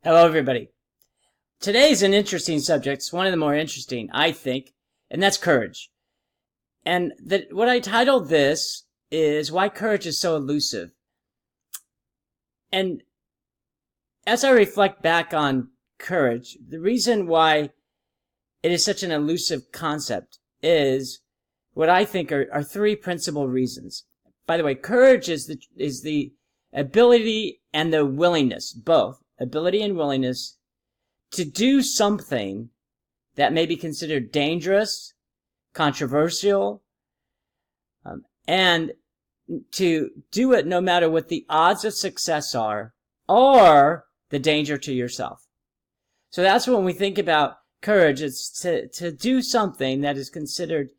Hello, everybody. Today's an interesting subject. It's one of the more interesting, I think, and that's courage. And what I titled this is Why Courage is So Elusive. And as I reflect back on courage, the reason why it is such an elusive concept is what I think are three principal reasons. By the way, courage is the ability and the willingness, both ability and willingness, to do something that may be considered dangerous, controversial, and to do it no matter what the odds of success are or the danger to yourself. So that's when we think about courage. It's to do something that is considered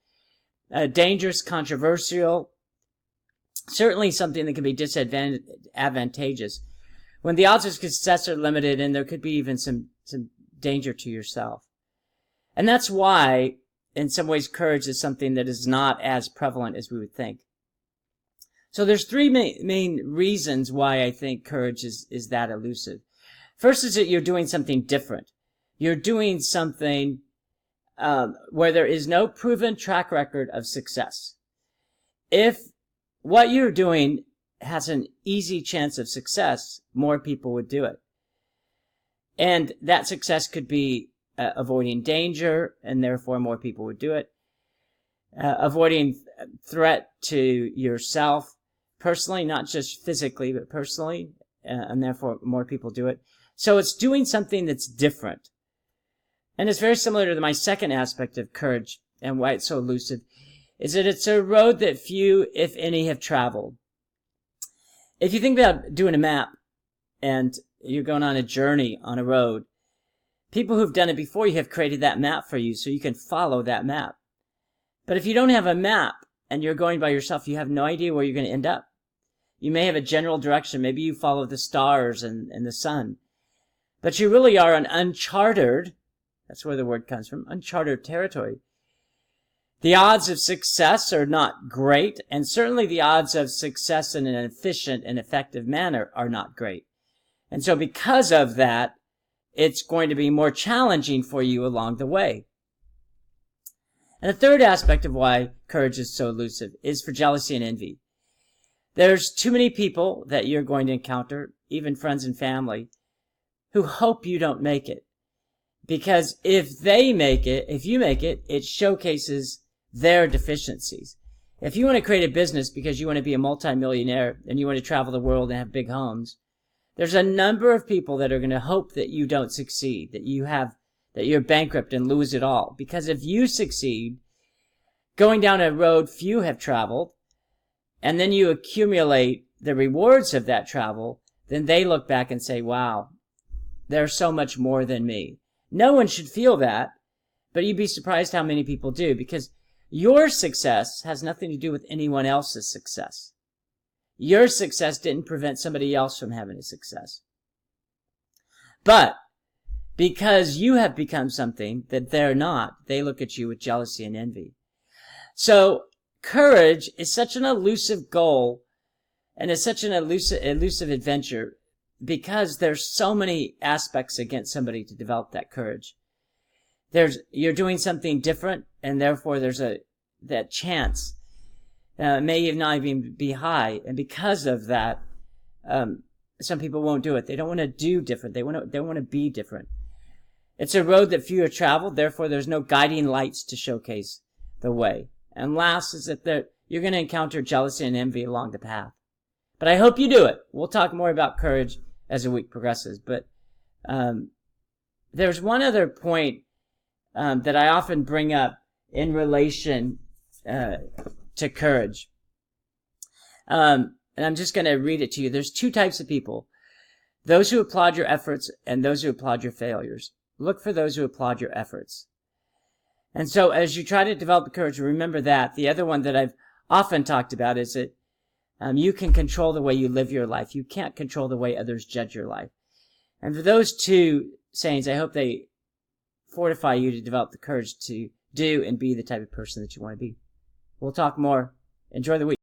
dangerous, controversial, certainly something that can be disadvantageous, when the odds of success are limited and there could be even some danger to yourself. And that's why, in some ways, courage is something that is not as prevalent as we would think. So there's three main reasons why I think courage is that elusive. First is that you're doing something different. You're doing something where there is no proven track record of success. If what you're doing has an easy chance of success, more people would do it. And that success could be avoiding danger, and therefore more people would do it. Avoiding threat to yourself personally, not just physically, but personally, and therefore more people do it. So it's doing something that's different. And it's very similar to my second aspect of courage and why it's so elusive, is that it's a road that few, if any, have traveled. If you think about doing a map and you're going on a journey on a road, people who've done it before you have created that map for you so you can follow that map. But if you don't have a map and you're going by yourself, you have no idea where you're going to end up. You may have a general direction. Maybe you follow the stars and the sun. But you really are on uncharted, that's where the word comes from, uncharted territory. The odds of success are not great, and certainly the odds of success in an efficient and effective manner are not great. And so because of that, it's going to be more challenging for you along the way. And the third aspect of why courage is so elusive is for jealousy and envy. There's too many people that you're going to encounter, even friends and family, who hope you don't make it. Because if you make it, it showcases their deficiencies. If you want to create a business because you want to be a multimillionaire and you want to travel the world and have big homes, there's a number of people that are going to hope that you don't succeed, that you're bankrupt and lose it all. Because if you succeed, going down a road few have traveled, and then you accumulate the rewards of that travel, then they look back and say, wow, they're so much more than me. No one should feel that, but you'd be surprised how many people do, because your success has nothing to do with anyone else's success. Your success didn't prevent somebody else from having a success. But because you have become something that they're not, they look at you with jealousy and envy. So courage is such an elusive goal, and it's such an elusive adventure, because there's so many aspects against somebody to develop that courage. You're doing something different, and therefore there's that chance may not even be high, and because of that, some people won't do it. They don't want to do different. They want to be different. It's a road that few have traveled, therefore there's no guiding lights to showcase the way. And last is that you're going to encounter jealousy and envy along the path. But I hope you do it. We'll talk more about courage as the week progresses. But there's one other point that I often bring up in relation to courage. And I'm just going to read it to you. There's two types of people. Those who applaud your efforts and those who applaud your failures. Look for those who applaud your efforts. And so as you try to develop the courage, remember that. The other one that I've often talked about is that you can control the way you live your life. You can't control the way others judge your life. And for those two sayings, I hope they fortify you to develop the courage to do and be the type of person that you want to be. We'll talk more. Enjoy the week.